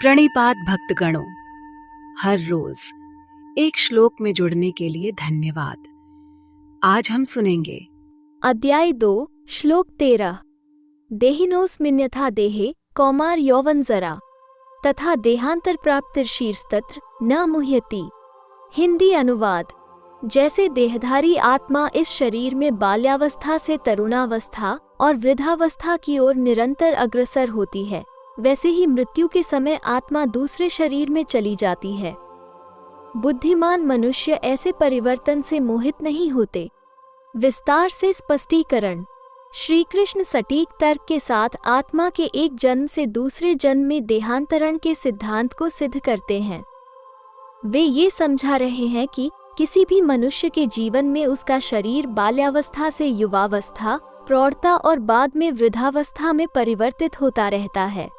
प्रणिपात भक्तगणों, हर रोज एक श्लोक में जुड़ने के लिए धन्यवाद। आज हम सुनेंगे अध्याय 2 श्लोक 13। देहिनोऽस्मिन्यथा देहे कौमार यौवनजरा तथा देहांतर प्राप्तिर्शीर्षतत्र न मुह्यति। हिंदी अनुवाद। जैसे देहधारी आत्मा इस शरीर में बाल्यावस्था से तरुणावस्था और वृद्धावस्था की ओर निरंतर अग्रसर होती है, वैसे ही मृत्यु के समय आत्मा दूसरे शरीर में चली जाती है। बुद्धिमान मनुष्य ऐसे परिवर्तन से मोहित नहीं होते। विस्तार से स्पष्टीकरण। श्री कृष्ण सटीक तर्क के साथ आत्मा के एक जन्म से दूसरे जन्म में देहांतरण के सिद्धांत को सिद्ध करते हैं। वे ये समझा रहे हैं कि किसी भी मनुष्य के जीवन में उसका शरीर बाल्यावस्था से युवावस्था, प्रौढ़ता और बाद में वृद्धावस्था में परिवर्तित होता रहता है।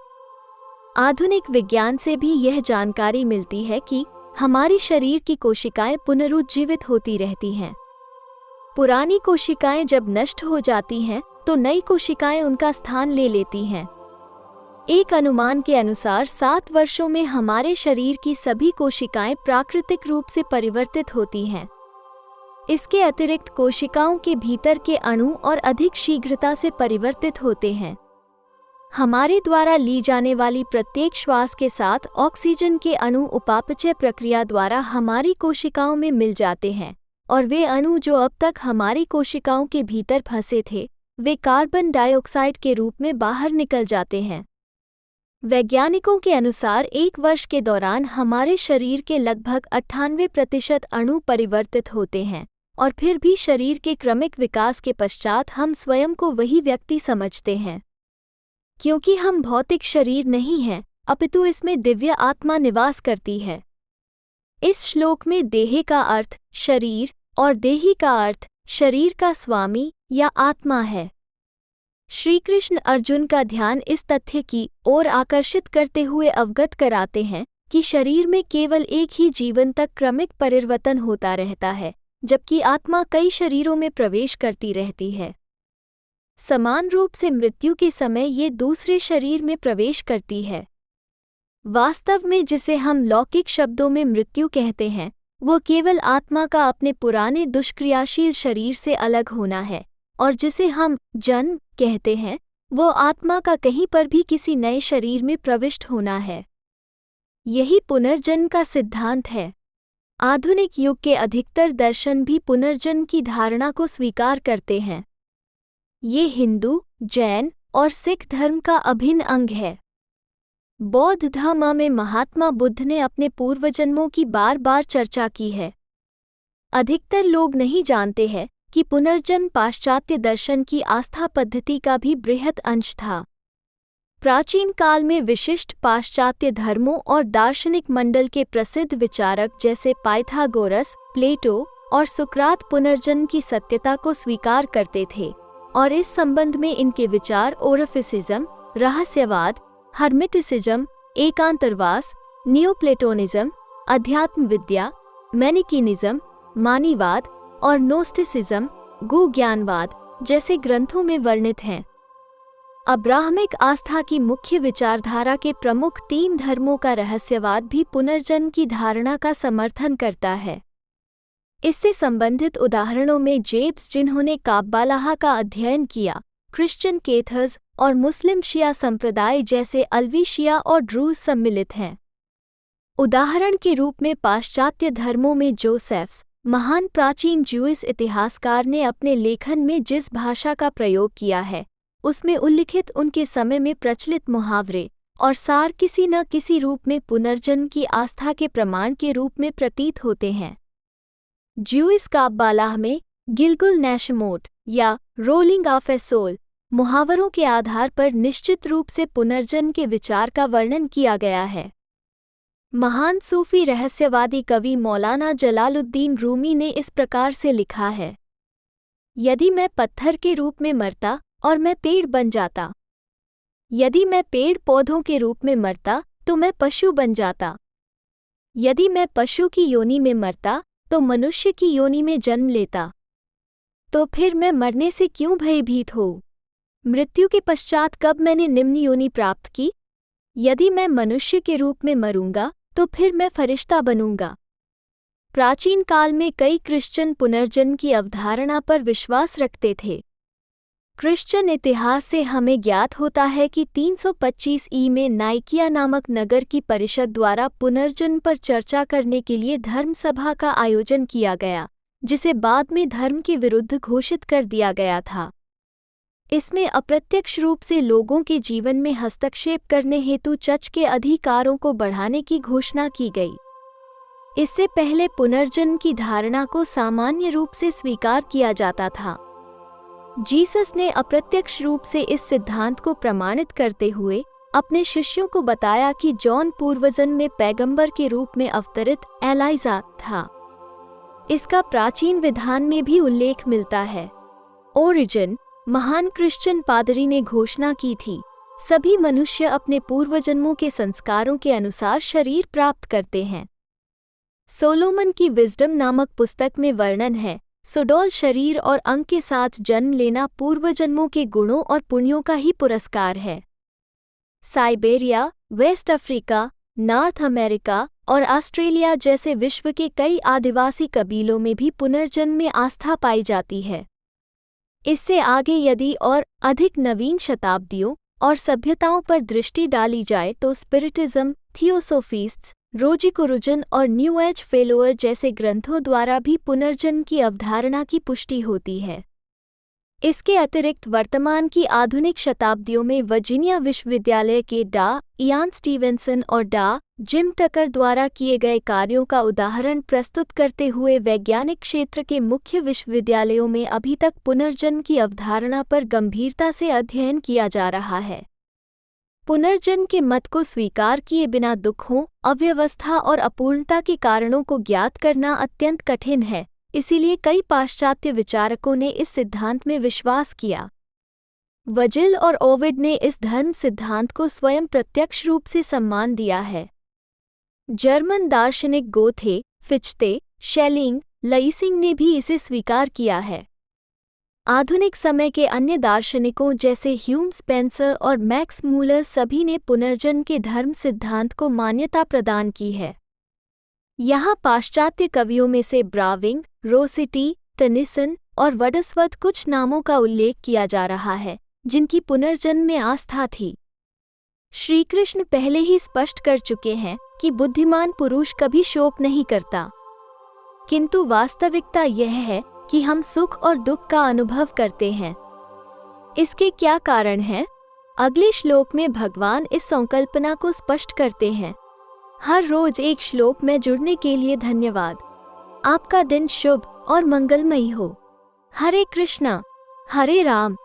आधुनिक विज्ञान से भी यह जानकारी मिलती है कि हमारी शरीर की कोशिकाएं पुनरुज्जीवित होती रहती हैं। पुरानी कोशिकाएं जब नष्ट हो जाती हैं तो नई कोशिकाएं उनका स्थान ले लेती हैं। एक अनुमान के अनुसार 7 वर्षों में हमारे शरीर की सभी कोशिकाएं प्राकृतिक रूप से परिवर्तित होती हैं। इसके अतिरिक्त कोशिकाओं के भीतर के अणु और अधिक शीघ्रता से परिवर्तित होते हैं। हमारे द्वारा ली जाने वाली प्रत्येक श्वास के साथ ऑक्सीजन के अणु उपापचय प्रक्रिया द्वारा हमारी कोशिकाओं में मिल जाते हैं, और वे अणु जो अब तक हमारी कोशिकाओं के भीतर फंसे थे, वे कार्बन डाइऑक्साइड के रूप में बाहर निकल जाते हैं। वैज्ञानिकों के अनुसार 1 वर्ष के दौरान हमारे शरीर के लगभग 98% अणु परिवर्तित होते हैं, और फिर भी शरीर के क्रमिक विकास के पश्चात हम स्वयं को वही व्यक्ति समझते हैं। क्योंकि हम भौतिक शरीर नहीं हैं, अपितु इसमें दिव्य आत्मा निवास करती है। इस श्लोक में देहे का अर्थ शरीर और देही का अर्थ शरीर का स्वामी या आत्मा है। श्री कृष्ण अर्जुन का ध्यान इस तथ्य की ओर आकर्षित करते हुए अवगत कराते हैं कि शरीर में केवल एक ही जीवन तक क्रमिक परिवर्तन होता रहता है, जबकि आत्मा कई शरीरों में प्रवेश करती रहती है। समान रूप से मृत्यु के समय ये दूसरे शरीर में प्रवेश करती है। वास्तव में जिसे हम लौकिक शब्दों में मृत्यु कहते हैं, वो केवल आत्मा का अपने पुराने दुष्क्रियाशील शरीर से अलग होना है, और जिसे हम जन्म कहते हैं, वो आत्मा का कहीं पर भी किसी नए शरीर में प्रविष्ट होना है। यही पुनर्जन्म का सिद्धांत है। आधुनिक युग के अधिकतर दर्शन भी पुनर्जन्म की धारणा को स्वीकार करते हैं। ये हिंदू, जैन और सिख धर्म का अभिन्न अंग है। बौद्ध धर्म में महात्मा बुद्ध ने अपने पूर्वजन्मों की बार बार चर्चा की है। अधिकतर लोग नहीं जानते हैं कि पुनर्जन्म पाश्चात्य दर्शन की आस्था पद्धति का भी बृहत अंश था। प्राचीन काल में विशिष्ट पाश्चात्य धर्मों और दार्शनिक मंडल के प्रसिद्ध विचारक जैसे पाइथागोरस, प्लेटो और सुकरात पुनर्जन्म की सत्यता को स्वीकार करते थे, और इस संबंध में इनके विचार ओरिफिसिज्म, रहस्यवाद, हर्मिटिसिज्म, एकांतरवास, नियोप्लेटोनिज्म, अध्यात्म विद्या, मैनिकीनिज्म, मानीवाद और नोस्टिसिज्म, गु-ज्ञानवाद जैसे ग्रंथों में वर्णित हैं। अब्राहमिक आस्था की मुख्य विचारधारा के प्रमुख 3 धर्मों का रहस्यवाद भी पुनर्जन्म की धारणा का समर्थन करता है। इससे संबंधित उदाहरणों में जेब्स जिन्होंने काब्बालाह का अध्ययन किया, क्रिश्चियन कैथर्स और मुस्लिम शिया संप्रदाय जैसे अलवी शिया और ड्रूज सम्मिलित हैं। उदाहरण के रूप में पाश्चात्य धर्मों में जोसेफ्स, महान प्राचीन ज्यूइश इतिहासकार ने अपने लेखन में जिस भाषा का प्रयोग किया है, उसमें उल्लिखित उनके समय में प्रचलित मुहावरे और सार किसी न किसी रूप में पुनर्जन्म की आस्था के प्रमाण के रूप में प्रतीत होते हैं। ज्यूइश काब्बालाह में गिलगुल नैशमोट या रोलिंग ऑफ ए सोल मुहावरों के आधार पर निश्चित रूप से पुनर्जन्म के विचार का वर्णन किया गया है। महान सूफी रहस्यवादी कवि मौलाना जलालुद्दीन रूमी ने इस प्रकार से लिखा है: यदि मैं पत्थर के रूप में मरता और मैं पेड़ बन जाता, यदि मैं पेड़ पौधों के रूप में मरता तो मैं पशु बन जाता, यदि मैं पशु की योनि में मरता तो मनुष्य की योनि में जन्म लेता, तो फिर मैं मरने से क्यों भयभीत हो? मृत्यु के पश्चात कब मैंने निम्न योनि प्राप्त की? यदि मैं मनुष्य के रूप में मरूंगा तो फिर मैं फरिश्ता बनूंगा। प्राचीन काल में कई क्रिश्चियन पुनर्जन्म की अवधारणा पर विश्वास रखते थे। क्रिश्चियन इतिहास से हमें ज्ञात होता है कि 325 ई में नाइकिया नामक नगर की परिषद द्वारा पुनर्जन्म पर चर्चा करने के लिए धर्म सभा का आयोजन किया गया, जिसे बाद में धर्म के विरुद्ध घोषित कर दिया गया था। इसमें अप्रत्यक्ष रूप से लोगों के जीवन में हस्तक्षेप करने हेतु चर्च के अधिकारों को बढ़ाने की घोषणा की गई। इससे पहले पुनर्जन्म की धारणा को सामान्य रूप से स्वीकार किया जाता था। जीसस ने अप्रत्यक्ष रूप से इस सिद्धांत को प्रमाणित करते हुए अपने शिष्यों को बताया कि जॉन पूर्वजन्म में पैगंबर के रूप में अवतरित एलाइजा था। इसका प्राचीन विधान में भी उल्लेख मिलता है। ओरिजिन, महान क्रिश्चियन पादरी, ने घोषणा की थी, सभी मनुष्य अपने पूर्वजन्मों के संस्कारों के अनुसार शरीर प्राप्त करते हैं। सोलोमन की विजडम नामक पुस्तक में वर्णन है, सुडौल शरीर और अंग के साथ जन्म लेना पूर्वजन्मों के गुणों और पुण्यों का ही पुरस्कार है। Siberia, west Africa, north America और ऑस्ट्रेलिया जैसे विश्व के कई आदिवासी कबीलों में भी पुनर्जन्म में आस्था पाई जाती है। इससे आगे यदि और अधिक नवीन शताब्दियों और सभ्यताओं पर दृष्टि डाली जाए तो स्पिरिटिज्म, थियोसोफिस्ट्स, रोजिकुरुजन और न्यू एज फेलोअर जैसे ग्रंथों द्वारा भी पुनर्जन्म की अवधारणा की पुष्टि होती है। इसके अतिरिक्त वर्तमान की आधुनिक शताब्दियों में वर्जीनिया विश्वविद्यालय के डा. इयान स्टीवेंसन और डा. जिम टकर द्वारा किए गए कार्यों का उदाहरण प्रस्तुत करते हुए वैज्ञानिक क्षेत्र के मुख्य विश्वविद्यालयों में अभी तक पुनर्जन्म की अवधारणा पर गंभीरता से अध्ययन किया जा रहा है। पुनर्जन्म के मत को स्वीकार किए बिना दुखों, अव्यवस्था और अपूर्णता के कारणों को ज्ञात करना अत्यंत कठिन है, इसीलिए कई पाश्चात्य विचारकों ने इस सिद्धांत में विश्वास किया। वजिल और ओविड ने इस धर्म सिद्धांत को स्वयं प्रत्यक्ष रूप से सम्मान दिया है। जर्मन दार्शनिक गोथे, फिच्ते, शेलिंग, लईसिंग ने भी इसे स्वीकार किया है। आधुनिक समय के अन्य दार्शनिकों जैसे ह्यूम स्पेंसर और मैक्स मूलर सभी ने पुनर्जन्म के धर्म सिद्धांत को मान्यता प्रदान की है। यहाँ पाश्चात्य कवियों में से ब्राविंग, रोसिटी, टेनिसन और वर्ड्सवर्थ कुछ नामों का उल्लेख किया जा रहा है, जिनकी पुनर्जन्म में आस्था थी। श्रीकृष्ण पहले ही स्पष्ट कर चुके हैं कि बुद्धिमान पुरुष कभी शोक नहीं करता, किंतु वास्तविकता यह है कि हम सुख और दुख का अनुभव करते हैं। इसके क्या कारण हैं? अगले श्लोक में भगवान इस संकल्पना को स्पष्ट करते हैं। हर रोज एक श्लोक में जुड़ने के लिए धन्यवाद। आपका दिन शुभ और मंगलमयी हो। हरे कृष्णा, हरे राम,